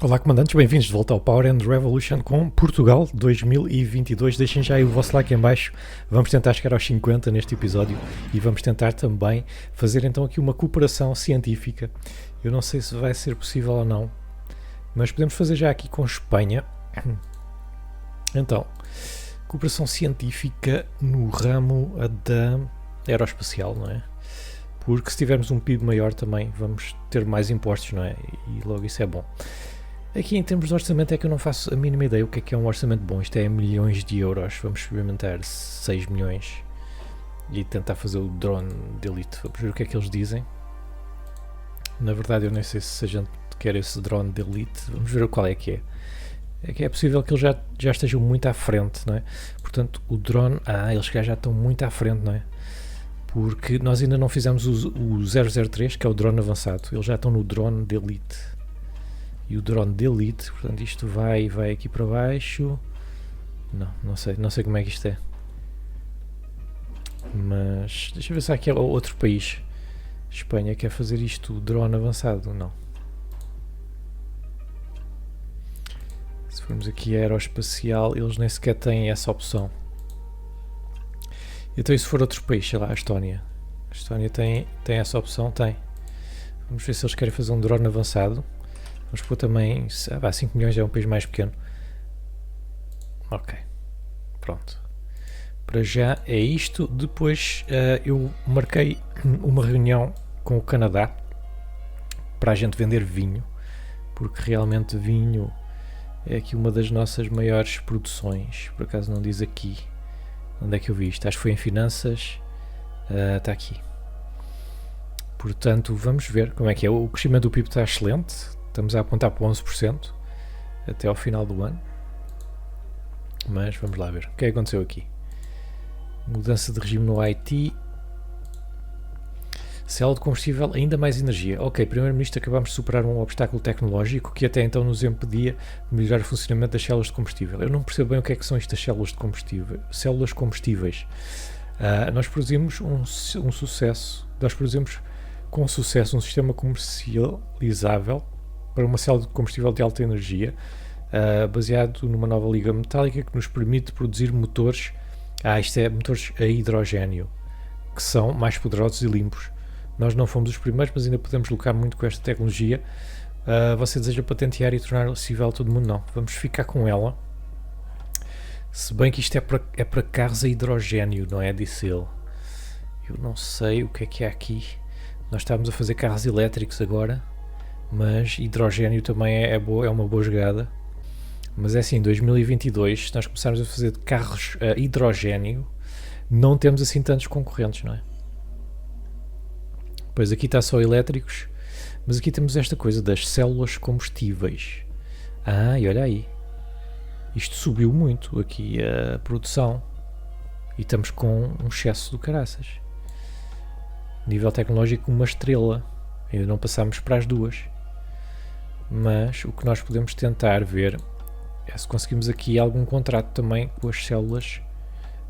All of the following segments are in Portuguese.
Olá, comandantes, bem-vindos de volta ao Power and Revolution com Portugal 2022. Deixem já aí o vosso like em baixo. Vamos tentar chegar aos 50 neste episódio e vamos tentar também fazer então aqui uma cooperação científica. Eu não sei se vai ser possível ou não, mas podemos fazer já aqui com Espanha. Então, cooperação científica no ramo da aeroespacial, não é? Porque se tivermos um PIB maior também vamos ter mais impostos, não é? E logo isso é bom. Aqui em termos de orçamento é que eu não faço a mínima ideia o que é um orçamento bom. Isto é milhões de euros. Vamos experimentar 6 milhões e tentar fazer o drone de elite. Vamos ver o que é que eles dizem. Na verdade eu nem sei se a gente quer esse drone de elite. Vamos ver qual é que é. É que é possível que eles já estejam muito à frente, não é? Portanto, o drone... eles já estão muito à frente, não é? Porque nós ainda não fizemos o 003, que é o drone avançado. Eles já estão no drone de elite. E o drone de elite, portanto isto vai aqui para baixo. Não sei como é que isto é. Mas deixa eu ver se há aqui outro país. Espanha quer fazer isto, o drone avançado, não. Se formos aqui a aeroespacial, eles nem sequer têm essa opção. Então e se for outro país, sei lá, a Estónia. A Estónia tem essa opção? Tem. Vamos ver se eles querem fazer um drone avançado. Vamos pôr também... 5 milhões é um país mais pequeno. Ok. Pronto. Para já é isto. Depois eu marquei uma reunião com o Canadá para a gente vender vinho. Porque realmente vinho é aqui uma das nossas maiores produções. Por acaso não diz aqui onde é que eu vi isto. Acho que foi em finanças. Está aqui. Portanto, vamos ver como é que é. O crescimento do PIB está excelente. Estamos a apontar para 11% até ao final do ano. Mas vamos lá ver. O que é que aconteceu aqui? Mudança de regime no Haiti. Célula de combustível, ainda mais energia. Ok, Primeiro-Ministro, acabamos de superar um obstáculo tecnológico que até então nos impedia de melhorar o funcionamento das células de combustível. Eu não percebo bem o que é que são estas células de combustível. Células combustíveis. Nós produzimos um sucesso. Nós produzimos com sucesso um sistema comercializável para uma célula de combustível de alta energia, baseado numa nova liga metálica que nos permite produzir motores, motores a hidrogénio, que são mais poderosos e limpos. Nós não fomos os primeiros, mas ainda podemos lucrar muito com esta tecnologia. Você deseja patentear e tornar acessível a todo mundo? Não. Vamos ficar com ela. Se bem que isto é para carros a hidrogénio, não é? Disse ele. Eu não sei o que é aqui. Nós estamos a fazer carros elétricos agora, mas hidrogénio também é uma boa jogada. Mas é assim, em 2022, se nós começarmos a fazer carros a hidrogénio, não temos assim tantos concorrentes, não é? Pois aqui está só elétricos, mas aqui temos esta coisa das células combustíveis. E olha aí, isto subiu muito aqui a produção e estamos com um excesso do caraças. Nível tecnológico, uma estrela. Ainda não passámos para as duas. Mas o que nós podemos tentar ver é se conseguimos aqui algum contrato também com as células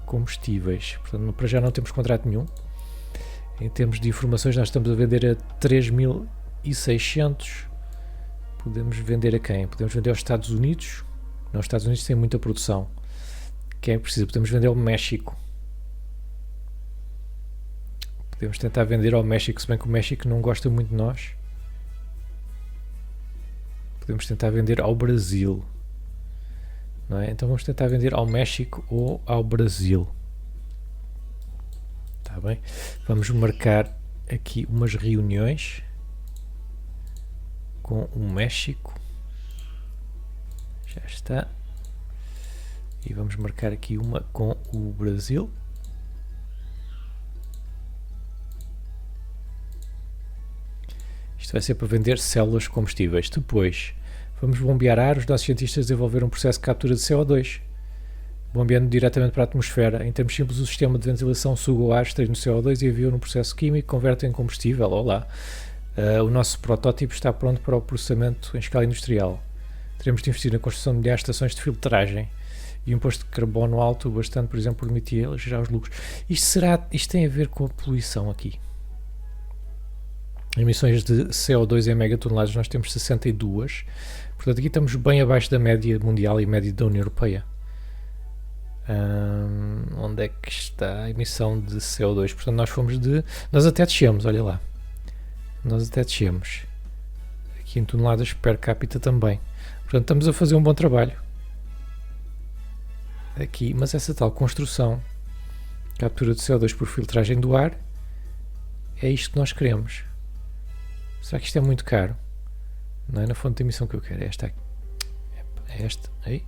combustíveis. Portanto, para já não temos contrato nenhum. Em termos de informações, nós estamos a vender a 3.600. Podemos vender a quem? Podemos vender aos Estados Unidos. Os Estados Unidos têm muita produção. Quem é preciso? Podemos vender ao México. Podemos tentar vender ao México, se bem que o México não gosta muito de nós. Podemos tentar vender ao Brasil. Não é? Então vamos tentar vender ao México ou ao Brasil. Está bem? Vamos marcar aqui umas reuniões com o México. Já está. E vamos marcar aqui uma com o Brasil. Isto vai ser para vender células combustíveis. Depois, vamos bombear ar. Os nossos cientistas desenvolveram um processo de captura de CO2, bombeando diretamente para a atmosfera. Em termos simples, o sistema de ventilação suga o ar extraído no CO2 e envia no processo químico, converte em combustível. Olá! O nosso protótipo está pronto para o processamento em escala industrial. Teremos de investir na construção de milhares de estações de filtragem e um imposto de carbono alto, bastante, por exemplo, permitir gerar os lucros. Isto tem a ver com a poluição aqui. Emissões de CO2 em megatoneladas nós temos 62, Portanto, aqui estamos bem abaixo da média mundial e média da União Europeia. Onde é que está a emissão de CO2? Portanto, nós até descemos, olha lá. Nós até descemos. Aqui em toneladas per capita também. Portanto, estamos a fazer um bom trabalho. Aqui, mas essa tal construção, captura de CO2 por filtragem do ar, é isto que nós queremos. Será que isto é muito caro? Não é na fonte de emissão que eu quero, é esta aqui. É esta. Aí.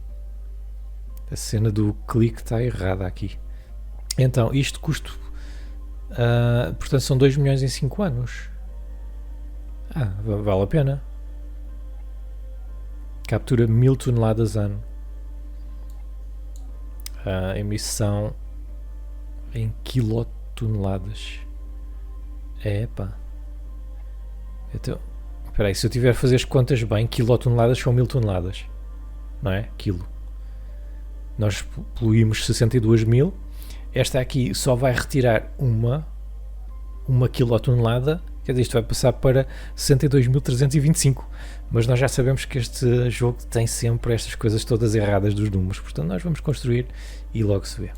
A cena do clique está errada aqui. Então, isto custa... portanto, são 2 milhões em 5 anos. Vale a pena. Captura 1000 toneladas ano. Emissão em quilotoneladas. Então, espera aí, se eu tiver a fazer as contas bem, quilotoneladas são 1000 toneladas. Não é? Quilo. Nós poluímos 62 mil. Esta aqui só vai retirar uma quilotonelada. Quer dizer, isto vai passar para 62.325. Mas nós já sabemos que este jogo tem sempre estas coisas todas erradas dos números. Portanto, nós vamos construir e logo se vê.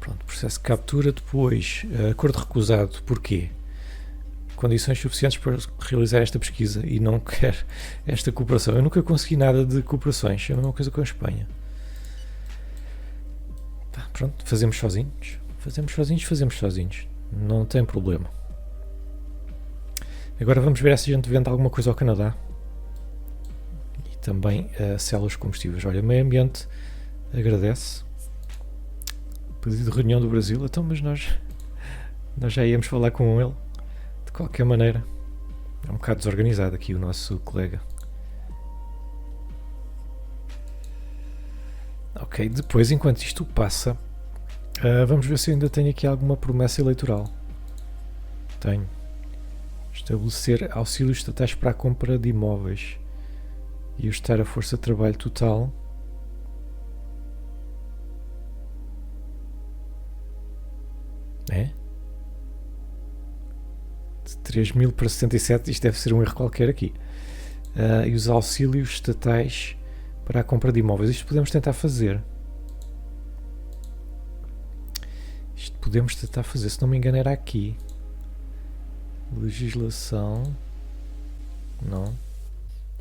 Pronto, processo de captura. Depois, acordo recusado. Porquê? Condições suficientes para realizar esta pesquisa e não quer esta cooperação. Eu nunca consegui nada de cooperações. É a mesma coisa com a Espanha. Pronto, fazemos sozinhos. Fazemos sozinhos. Não tem problema. Agora vamos ver se a gente vende alguma coisa ao Canadá. E também células combustíveis. Olha, meio ambiente agradece. Pedido de reunião do Brasil. Então, mas nós já íamos falar com ele. De qualquer maneira. É um bocado desorganizado aqui o nosso colega. Ok, depois, enquanto isto passa, vamos ver se eu ainda tenho aqui alguma promessa eleitoral. Tenho. Estabelecer auxílios estatais para a compra de imóveis e ajustar a força de trabalho total. De 3.000 para 77, isto deve ser um erro qualquer aqui. E os auxílios estatais para a compra de imóveis. Isto podemos tentar fazer. Se não me engano era aqui. Legislação. Não.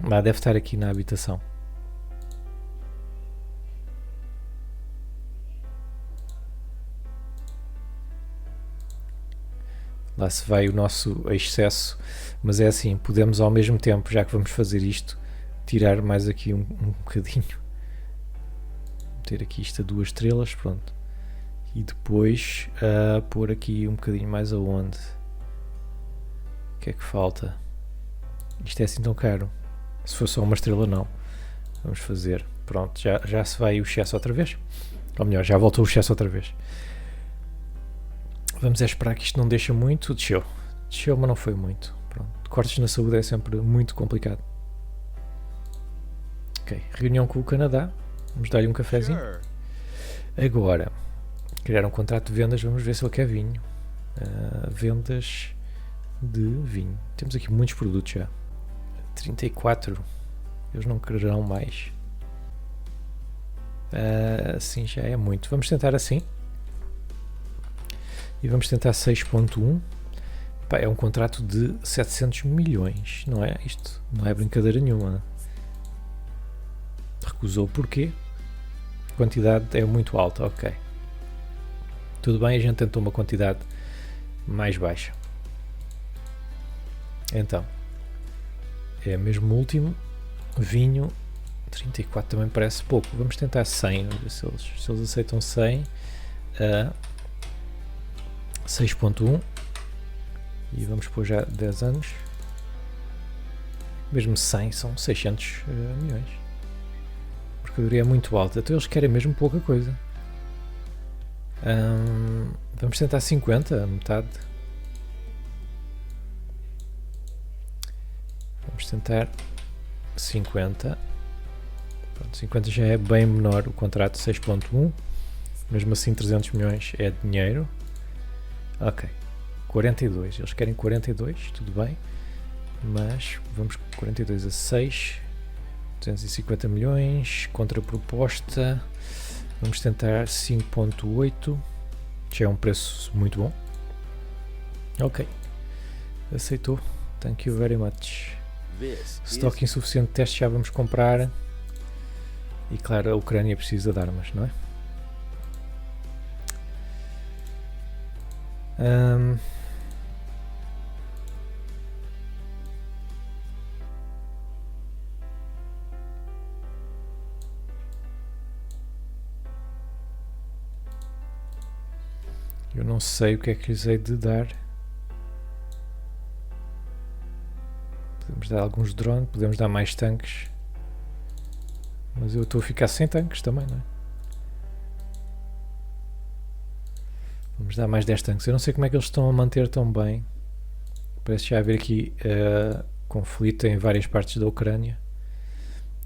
Mas deve estar aqui na habitação. Lá se vai o nosso excesso. Mas é assim, podemos ao mesmo tempo, já que vamos fazer isto, tirar mais aqui um bocadinho. Meter aqui isto a 2 estrelas, pronto. E depois pôr aqui um bocadinho mais aonde? O que é que falta? Isto é assim tão caro. Se for só 1 estrela não. Vamos fazer. Pronto, já se vai o excesso outra vez. Ou melhor, já voltou o excesso outra vez. Vamos esperar que isto não deixa muito. Desceu, mas não foi muito. Pronto. Cortes na saúde é sempre muito complicado. Ok, reunião com o Canadá. Vamos dar-lhe um cafezinho. Agora, criar um contrato de vendas. Vamos ver se ele quer vinho. Vendas de vinho. Temos aqui muitos produtos já. 34. Eles não quererão mais. Assim já é muito. Vamos tentar assim. E vamos tentar 6.1. É um contrato de 700 milhões. Não é? Isto não é brincadeira nenhuma. Recusou porquê? A quantidade é muito alta. Ok. Tudo bem, a gente tentou uma quantidade mais baixa. Então. É mesmo o último. Vinho. 34 também parece pouco. Vamos tentar 100. Ver se eles aceitam 100. 6.1 e vamos pôr já 10 anos. Mesmo 100 são 600 milhões. A mercadoria é muito alta, então eles querem mesmo pouca coisa. Vamos tentar 50, metade. Vamos tentar 50. Pronto, 50 já é bem menor o contrato, 6.1. Mesmo assim 300 milhões é dinheiro. Ok, 42, eles querem 42, tudo bem. mas vamos 42 a 6, 250 milhões, contraproposta, vamos tentar 5.8, já é um preço muito bom. Ok, aceitou, thank you very much. Estoque insuficiente, teste já vamos comprar. E claro, a Ucrânia precisa de armas, não é? Eu não sei o que é que lhes hei de dar. Podemos dar alguns drones, podemos dar mais tanques. Mas eu estou a ficar sem tanques também, não é? Vamos dar mais 10 tanques. Eu não sei como é que eles estão a manter tão bem. Parece já haver aqui conflito em várias partes da Ucrânia.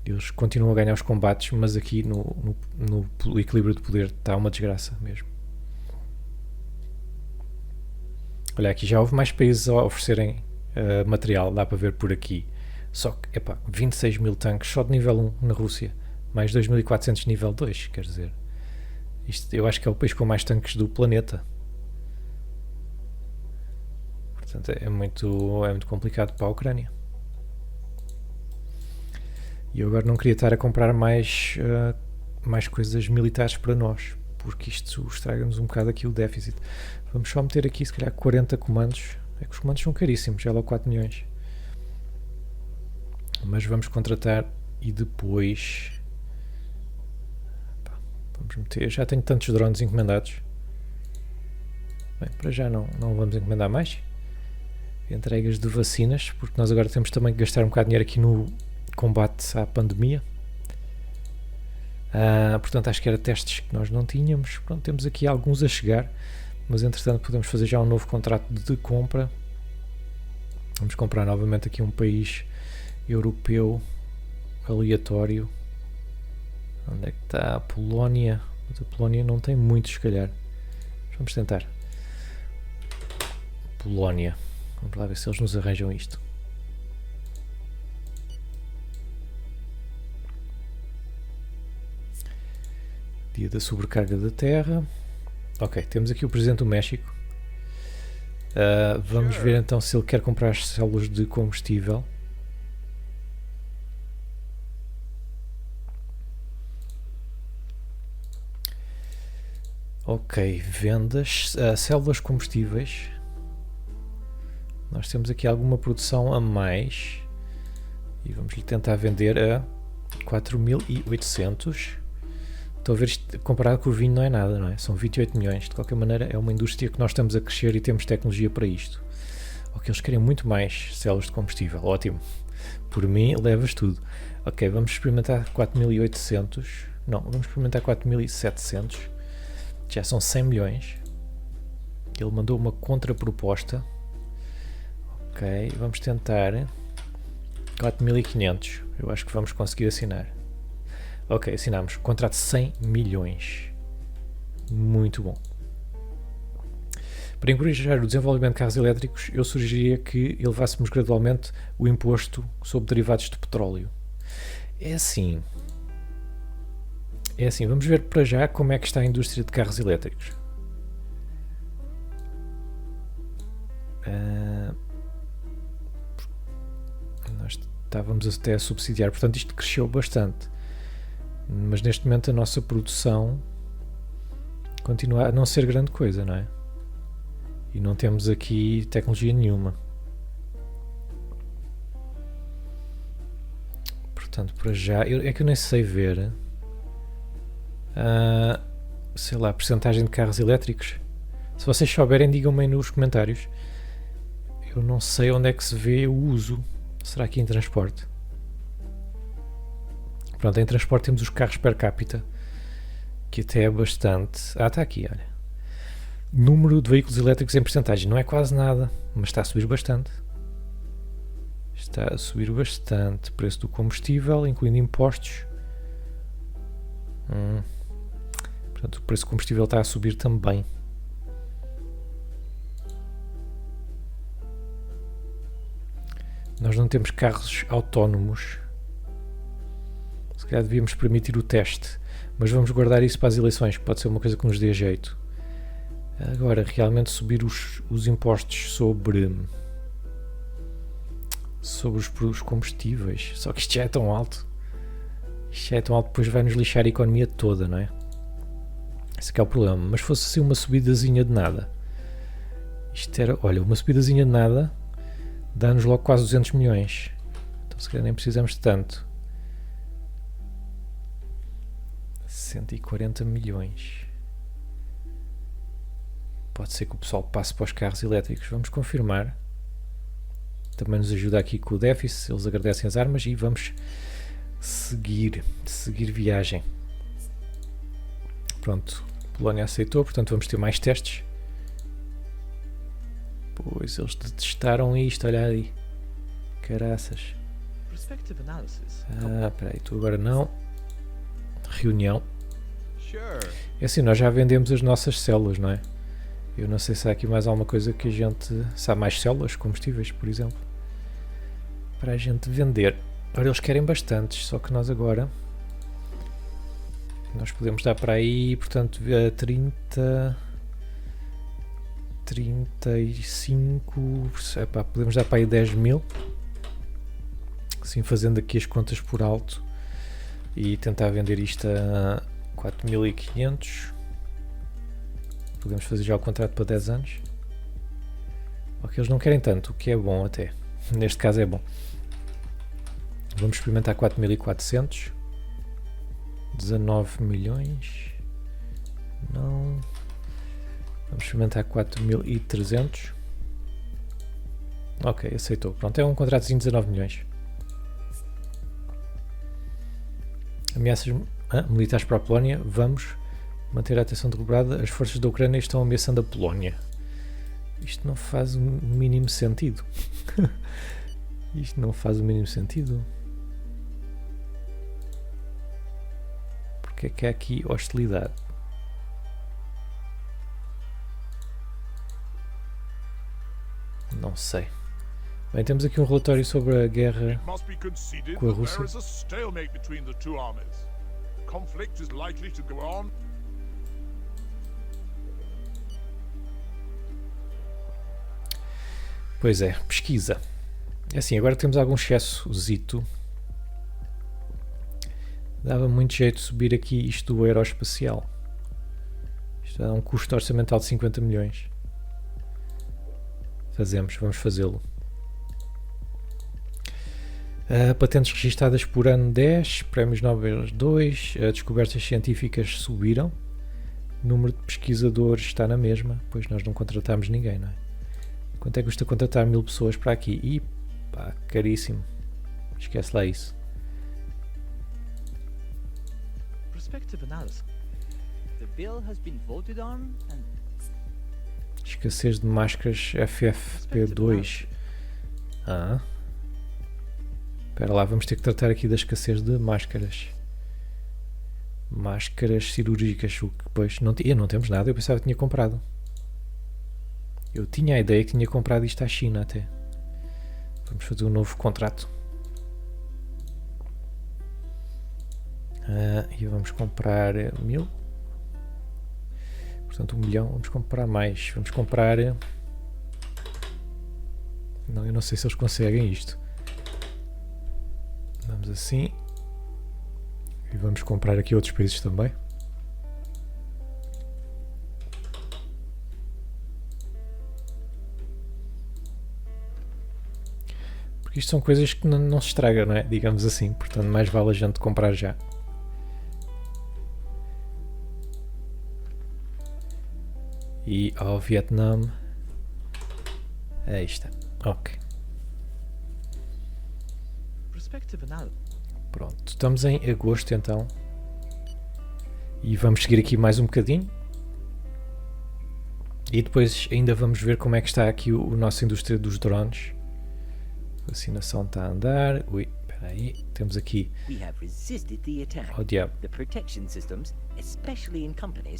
Eles continuam a ganhar os combates, mas aqui no equilíbrio de poder está uma desgraça mesmo. Olha, aqui já houve mais países a oferecerem material, dá para ver por aqui. Só que, 26 mil tanques só de nível 1 na Rússia, mais 2.400 nível 2, quer dizer, isto eu acho que é o país com mais tanques do planeta. Portanto, é muito complicado para a Ucrânia. E eu agora não queria estar a comprar mais coisas militares para nós, porque isto estraga-nos um bocado aqui o déficit. Vamos só meter aqui, se calhar, 40 comandos. É que os comandos são caríssimos, já lá 4 milhões. Mas vamos contratar e depois... vamos meter... Já tenho tantos drones encomendados. Bem, para já não vamos encomendar mais. Entregas de vacinas, porque nós agora temos também que gastar um bocado de dinheiro aqui no combate à pandemia. Portanto, acho que era testes que nós não tínhamos. Pronto, temos aqui alguns a chegar, mas entretanto podemos fazer já um novo contrato de compra. Vamos comprar novamente aqui um país europeu aleatório. Onde é que está a Polónia? Mas a Polónia não tem muitos, se calhar. Vamos tentar. Polónia. Vamos lá ver se eles nos arranjam isto. Dia da sobrecarga da terra. Ok, temos aqui o presidente do México. Vamos ver então se ele quer comprar as células de combustível. Ok, vendas, células combustíveis. Nós temos aqui alguma produção a mais e vamos lhe tentar vender a 4.800. Estou a ver isto, comparado com o vinho não é nada, não é? São 28 milhões. De qualquer maneira é uma indústria que nós estamos a crescer e temos tecnologia para isto. Ok, eles querem muito mais células de combustível. Ótimo. Por mim, levas tudo. Ok, vamos experimentar 4.800. Não, vamos experimentar 4.700. Já são 100 milhões. Ele mandou uma contraproposta. Ok, vamos tentar 4.500. Eu acho que vamos conseguir assinar. Ok, assinamos. Contrato de 100 milhões. Muito bom. Para encorajar o desenvolvimento de carros elétricos, eu sugeriria que elevássemos gradualmente o imposto sobre derivados de petróleo. É assim, vamos ver para já como é que está a indústria de carros elétricos. Nós estávamos até a subsidiar, portanto isto cresceu bastante. Mas neste momento a nossa produção continua a não ser grande coisa, não é? E não temos aqui tecnologia nenhuma. Portanto, para já, é que eu nem sei ver, sei lá, a percentagem de carros elétricos. Se vocês souberem, digam-me aí nos comentários. Eu não sei onde é que se vê o uso. Será que em transporte? Pronto, em transporte temos os carros per capita, que até é bastante... está aqui, olha. Número de veículos elétricos em percentagem. Não é quase nada, mas está a subir bastante. Está a subir bastante. Preço do combustível, incluindo impostos. Portanto, o preço do combustível está a subir também. Nós não temos carros autónomos. Se calhar devíamos permitir o teste, mas vamos guardar isso para as eleições, que pode ser uma coisa que nos dê jeito. Agora, realmente subir os impostos sobre os combustíveis, só que isto já é tão alto. Isto já é tão alto, depois vai-nos lixar a economia toda, não é? Esse é que é o problema. Mas fosse assim uma subidazinha de nada. Isto era, olha, uma subidazinha de nada dá-nos logo quase 200 milhões. Então se calhar nem precisamos de tanto. 140 milhões. Pode ser que o pessoal passe para os carros elétricos. Vamos confirmar. Também nos ajuda aqui com o déficit. Eles agradecem as armas e vamos seguir viagem. Pronto, Polónia aceitou, portanto vamos ter mais testes. Pois eles detestaram isto, olha aí. Caraças. Espera aí, tu agora não. Reunião. É assim, nós já vendemos as nossas células, não é? Eu não sei se há aqui mais alguma coisa que a gente... Se há mais células, combustíveis, por exemplo. Para a gente vender. Ora, eles querem bastantes, só que nós agora... Nós podemos dar para aí, portanto, 35... Epá, podemos dar para aí 10 mil. Assim, fazendo aqui as contas por alto. E tentar vender isto a 4.500. Podemos fazer já o contrato para 10 anos. Ok, eles não querem tanto, o que é bom até. Neste caso é bom. Vamos experimentar 4.400. 19 milhões. Não. Vamos experimentar 4.300. Ok, aceitou. Pronto, é um contratozinho de 19 milhões. Ameaças militares para a Polónia. Vamos manter a atenção dobrada. As forças da Ucrânia estão ameaçando a Polónia. Isto não faz o mínimo sentido. Isto não faz o mínimo sentido. Porque é que há aqui hostilidade? Não sei. Bem, temos aqui um relatório sobre a guerra com a Rússia. Pois é, pesquisa. É assim, agora temos algum excessozito. Dava muito jeito de subir aqui isto do aeroespacial. Isto dá um custo orçamental de 50 milhões. Vamos fazê-lo. Patentes registadas por ano 10, prémios Nobel 2, descobertas científicas subiram, o número de pesquisadores está na mesma, pois nós não contratámos ninguém, não é? Quanto é que custa contratar 1000 pessoas para aqui? E pá, caríssimo. Esquece lá isso. Escassez de máscaras FFP2. Espera lá, vamos ter que tratar aqui da escassez de máscaras. Máscaras cirúrgicas, o que depois não temos nada, eu pensava que tinha comprado. Eu tinha a ideia que tinha comprado isto à China até. Vamos fazer um novo contrato. E vamos comprar 1000. Portanto, 1 milhão. Vamos comprar mais. Vamos comprar... Não, eu não sei se eles conseguem isto. Vamos assim. E vamos comprar aqui outros países também. Porque isto são coisas que não se estragam, não é? Digamos assim. Portanto, mais vale a gente comprar já. E ao Vietnã. Aí está. Ok. Pronto, estamos em agosto então. E vamos seguir aqui mais um bocadinho. E depois ainda vamos ver como é que está aqui a nossa indústria dos drones. A vacinação está a andar. Ui, espera aí. Temos aqui... Oh diabo.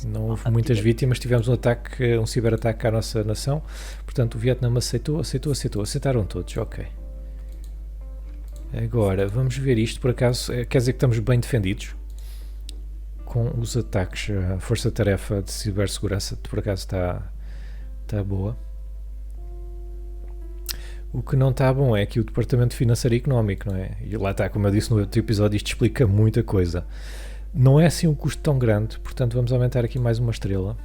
Não houve muitas vítimas. Tivemos um ataque, um ciberataque à nossa nação. Portanto, o Vietnã aceitou. Aceitaram todos, ok. Agora, vamos ver isto, por acaso, quer dizer que estamos bem defendidos com os ataques. A força-tarefa de cibersegurança, por acaso, está boa. O que não está bom é que o Departamento Financeiro e Económico, não é? E lá está, como eu disse no outro episódio, isto explica muita coisa. Não é assim um custo tão grande, portanto vamos aumentar aqui mais uma estrela.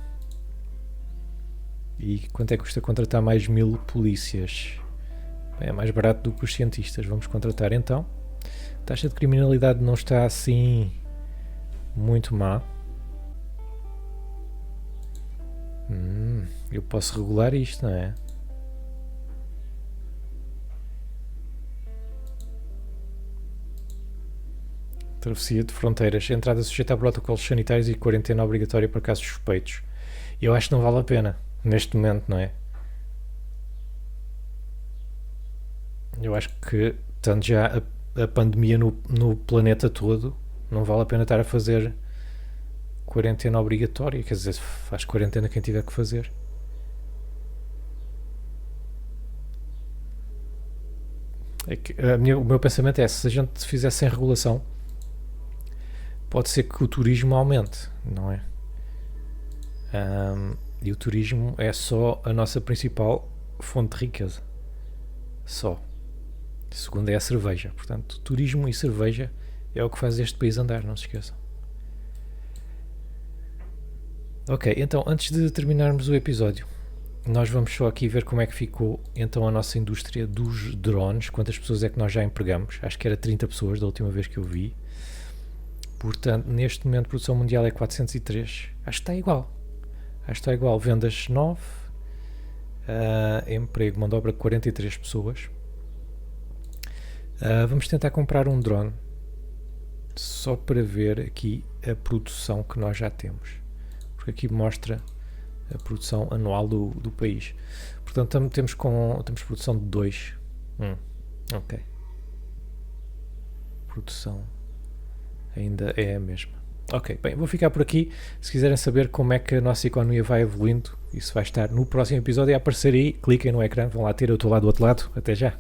E quanto é que custa contratar mais 1000 polícias? É mais barato do que os cientistas. Vamos contratar então. A taxa de criminalidade não está assim muito má. Eu posso regular isto, não é? Travessia de fronteiras, entrada sujeita a protocolos sanitários e quarentena obrigatória para casos suspeitos. Eu acho que não vale a pena, neste momento, não é? Eu acho que, estando já a pandemia no planeta todo, não vale a pena estar a fazer quarentena obrigatória. Quer dizer, faz quarentena quem tiver que fazer. É que, o meu pensamento é, se a gente fizesse sem regulação, pode ser que o turismo aumente, não é? E o turismo é só a nossa principal fonte de riqueza. Só. A segunda é a cerveja. Portanto, turismo e cerveja é o que faz este país andar, não se esqueçam. Ok, então antes de terminarmos o episódio, nós vamos só aqui ver como é que ficou então a nossa indústria dos drones, quantas pessoas é que nós já empregamos. Acho que era 30 pessoas da última vez que eu vi. Portanto, neste momento a produção mundial é 403. Acho que está igual. Vendas 9, emprego, mão de obra 43 pessoas. Vamos tentar comprar um drone só para ver aqui a produção que nós já temos. Porque aqui mostra a produção anual do país. Portanto, temos produção de 2. Ok. Produção ainda é a mesma. Ok, bem, vou ficar por aqui. Se quiserem saber como é que a nossa economia vai evoluindo, isso vai estar no próximo episódio a aparecer aí. Cliquem no ecrã, vão lá ter, eu estou lá do outro lado. Até já!